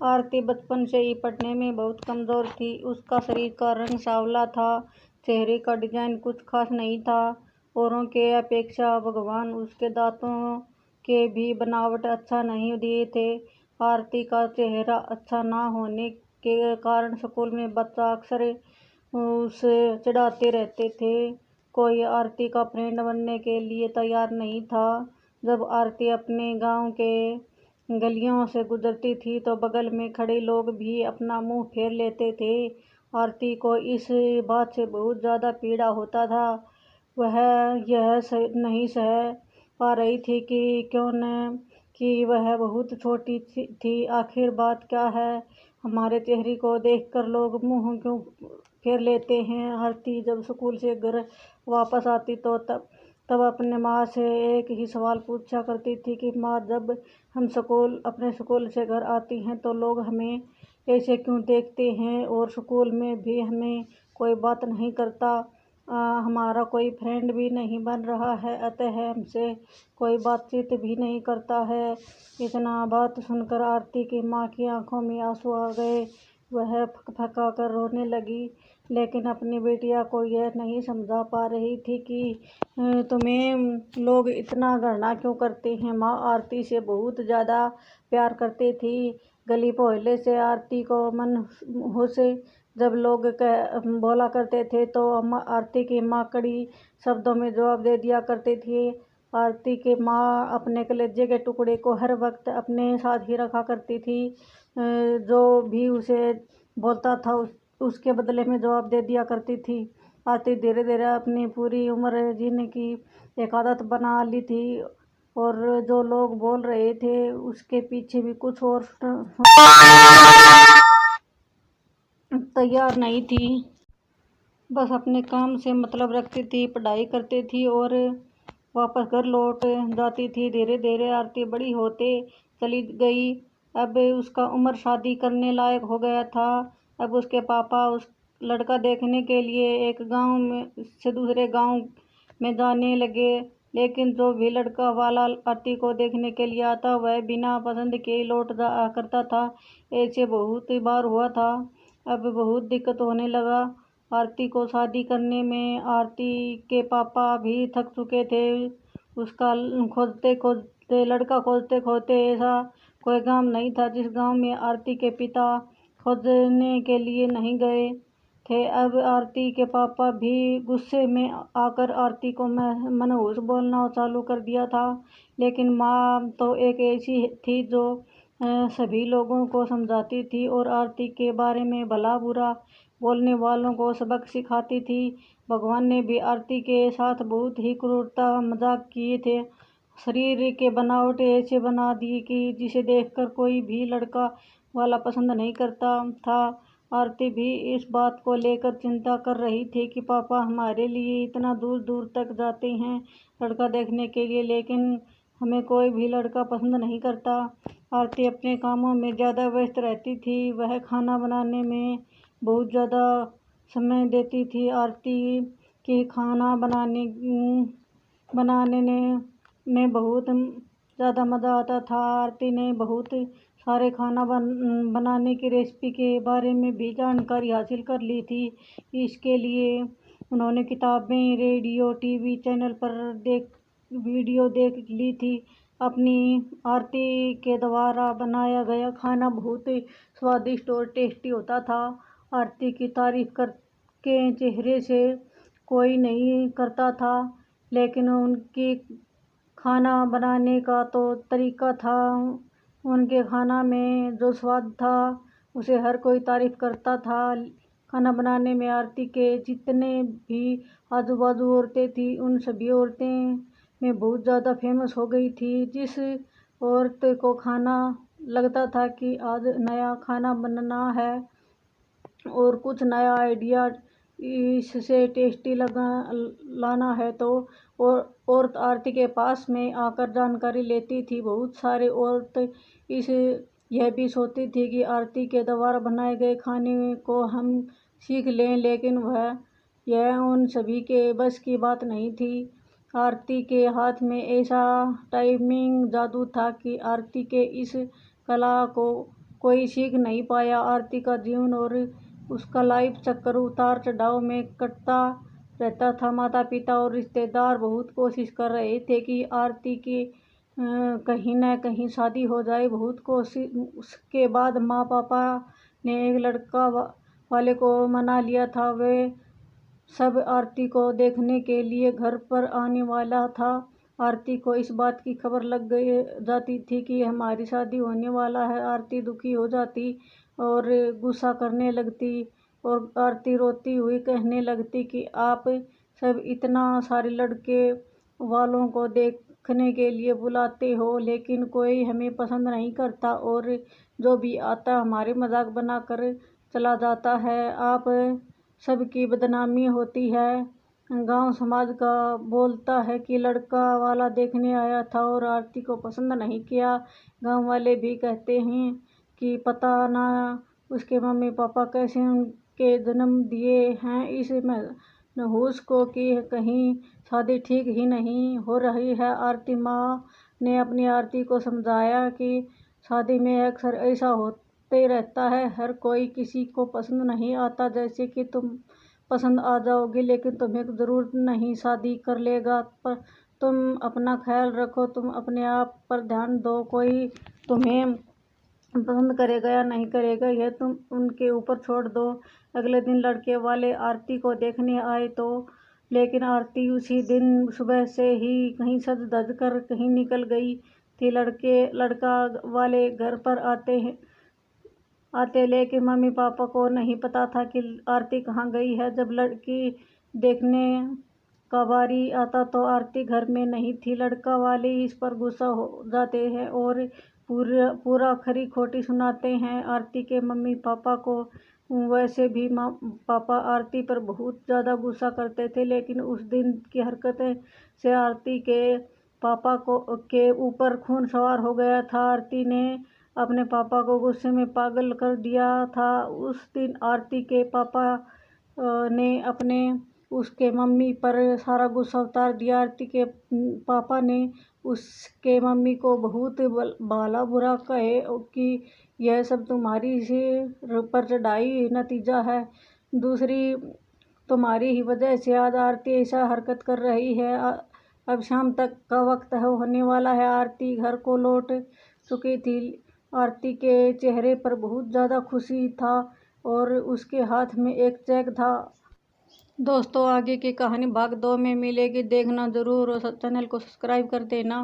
आरती बचपन से ही पढ़ने में बहुत कमजोर थी। उसका शरीर का रंग सांवला था, चेहरे का डिजाइन कुछ खास नहीं था। औरों के अपेक्षा भगवान उसके दांतों के भी बनावट अच्छा नहीं दिए थे। आरती का चेहरा अच्छा ना होने के कारण स्कूल में बच्चा अक्सर उसे चिढ़ाते रहते थे। कोई आरती का फ्रेंड बनने के लिए तैयार नहीं था। जब आरती अपने गांव के गलियों से गुजरती थी तो बगल में खड़े लोग भी अपना मुंह फेर लेते थे। आरती को इस बात से बहुत ज्यादा पीड़ा होता था। वह यह नहीं सह पा रही थी कि क्यों न कि वह बहुत छोटी थी। आखिर बात क्या है? हमारे चेहरे को देखकर लोग मुंह क्यों फेर लेते हैं? आरती जब स्कूल से घर वापस आती तो तब तब अपने माँ से एक ही सवाल पूछा करती थी कि माँ, जब हम अपने स्कूल से घर आती हैं तो लोग हमें ऐसे क्यों देखते हैं और स्कूल में भी हमें कोई बात नहीं करता। हमारा कोई फ्रेंड भी नहीं बन रहा है, अतः हमसे कोई बातचीत भी नहीं करता है। इतना बात सुनकर आरती की माँ की आंखों में आंसू आ गए। वह फक-फका कर रोने लगी, लेकिन अपनी बेटिया को यह नहीं समझा पा रही थी कि तुम्हें लोग इतना घृणा क्यों करते हैं। माँ आरती से बहुत ज़्यादा प्यार करती थी। गली मोहल्ले से आरती को मनहूस जब लोग बोला करते थे तो आरती की माँ कड़ी शब्दों में जवाब दे दिया करती थी। आरती की माँ अपने कलेजे के टुकड़े को हर वक्त अपने साथ ही रखा करती थी। जो भी उसे बोलता था उसके बदले में जवाब दे दिया करती थी। आरती धीरे धीरे अपनी पूरी उम्र जीने की एक आदत बना ली थी और जो लोग बोल रहे थे उसके पीछे भी कुछ और तैयार नहीं थी। बस अपने काम से मतलब रखती थी, पढ़ाई करती थी और वापस घर लौट जाती थी। धीरे धीरे आरती बड़ी होते चली गई। अब उसका उम्र शादी करने लायक हो गया था। अब उसके पापा उस लड़का देखने के लिए एक गांव में से दूसरे गांव में जाने लगे। लेकिन जो भी लड़का वाला आरती को देखने के लिए आता वह बिना पसंद के लौट जा करता था। ऐसे बहुत बार हुआ था। अब बहुत दिक्कत होने लगा आरती को शादी करने में। आरती के पापा भी थक चुके थे। उसका लड़का खोजते खोजते ऐसा कोई गांव नहीं था जिस गांव में आरती के पिता खोजने के लिए नहीं गए थे। अब आरती के पापा भी गुस्से में आकर आरती को मनहूस बोलना चालू कर दिया था। लेकिन माँ तो एक ऐसी थी जो सभी लोगों को समझाती थी और आरती के बारे में भला बुरा बोलने वालों को सबक सिखाती थी। भगवान ने भी आरती के साथ बहुत ही क्रूरता मजाक किए थे। शरीर के बनावट ऐसे बना दी कि जिसे देखकर कोई भी लड़का वाला पसंद नहीं करता था। आरती भी इस बात को लेकर चिंता कर रही थी कि पापा हमारे लिए इतना दूर दूर तक जाते हैं लड़का देखने के लिए, लेकिन हमें कोई भी लड़का पसंद नहीं करता। आरती अपने कामों में ज़्यादा व्यस्त रहती थी। वह खाना बनाने में बहुत ज़्यादा समय देती थी। आरती के खाना बनाने में बहुत ज़्यादा मज़ा आता था। आरती ने बहुत सारे खाना बनाने की रेसिपी के बारे में भी जानकारी हासिल कर ली थी। इसके लिए उन्होंने किताबें, रेडियो, टीवी चैनल पर वीडियो देख ली थी। अपनी आरती के द्वारा बनाया गया खाना बहुत स्वादिष्ट और टेस्टी होता था। आरती की तारीफ करके चेहरे से कोई नहीं करता था, लेकिन उनकी खाना बनाने का तो तरीका था। उनके खाना में जो स्वाद था उसे हर कोई तारीफ करता था। खाना बनाने में आरती के जितने भी आजू बाजू औरतें थी उन सभी औरतें में बहुत ज़्यादा फेमस हो गई थी। जिस औरत को खाना लगता था कि आज नया खाना बनना है और कुछ नया आइडिया इससे टेस्टी लाना है तो औरत आरती के पास में आकर जानकारी लेती थी। बहुत सारे औरत इस यह भी सोचती थी कि आरती के द्वारा बनाए गए खाने को हम सीख लें, लेकिन यह उन सभी के बस की बात नहीं थी। आरती के हाथ में ऐसा टाइमिंग जादू था कि आरती के इस कला को कोई सीख नहीं पाया। आरती का जीवन और उसका लाइफ चक्कर उतार चढ़ाव में कटता रहता था। माता पिता और रिश्तेदार बहुत कोशिश कर रहे थे कि आरती की कहीं न कहीं शादी हो जाए। बहुत कोशिश उसके बाद माँ पापा ने एक लड़का वाले को मना लिया था। वे सब आरती को देखने के लिए घर पर आने वाला था। आरती को इस बात की खबर लग गई जाती थी कि हमारी शादी होने वाला है। आरती दुखी हो जाती और गुस्सा करने लगती और आरती रोती हुई कहने लगती कि आप सब इतना सारे लड़के वालों को देखने के लिए बुलाते हो, लेकिन कोई हमें पसंद नहीं करता और जो भी आता हमारे मजाक बनाकर चला जाता है। आप सबकी बदनामी होती है। गांव समाज का बोलता है कि लड़का वाला देखने आया था और आरती को पसंद नहीं किया। गांव वाले भी कहते हैं कि पता ना उसके मम्मी पापा कैसे उनके जन्म दिए हैं इस नहुस को कि कहीं शादी ठीक ही नहीं हो रही है। आरती माँ ने अपनी आरती को समझाया कि शादी में अक्सर ऐसा होते रहता है, हर कोई किसी को पसंद नहीं आता। जैसे कि तुम पसंद आ जाओगी लेकिन तुम्हें ज़रूर नहीं शादी कर लेगा। पर तुम अपना ख्याल रखो, तुम अपने आप पर ध्यान दो। कोई तुम्हें पसंद करेगा या नहीं करेगा यह तुम उनके ऊपर छोड़ दो। अगले दिन लड़के वाले आरती को देखने आए तो लेकिन आरती उसी दिन सुबह से ही कहीं सज धज कर कहीं निकल गई थी। लड़का वाले घर पर आते लेकिन मम्मी पापा को नहीं पता था कि आरती कहाँ गई है। जब लड़की देखने का बारी आता तो आरती घर में नहीं थी। लड़का वाले इस पर गुस्सा हो जाते हैं और पूरा खरी खोटी सुनाते हैं आरती के मम्मी पापा को। वैसे भी माँ पापा आरती पर बहुत ज़्यादा गुस्सा करते थे, लेकिन उस दिन की हरकत से आरती के पापा के ऊपर खून सवार हो गया था। आरती ने अपने पापा को गुस्से में पागल कर दिया था। उस दिन आरती के पापा ने अपने उसके मम्मी पर सारा गुस्सा उतार दिया। आरती के पापा ने उसके मम्मी को बहुत भला बुरा कहे कि यह सब तुम्हारी सिर पर चढ़ाई नतीजा है। दूसरी तुम्हारी ही वजह से आज आरती ऐसा हरकत कर रही है। अब शाम तक का वक्त होने वाला है। आरती घर को लौट चुकी थी। आरती के चेहरे पर बहुत ज़्यादा खुशी था और उसके हाथ में एक चेक था। दोस्तों आगे की कहानी भाग 2 में मिलेगी, देखना ज़रूर और चैनल को सब्सक्राइब कर देना।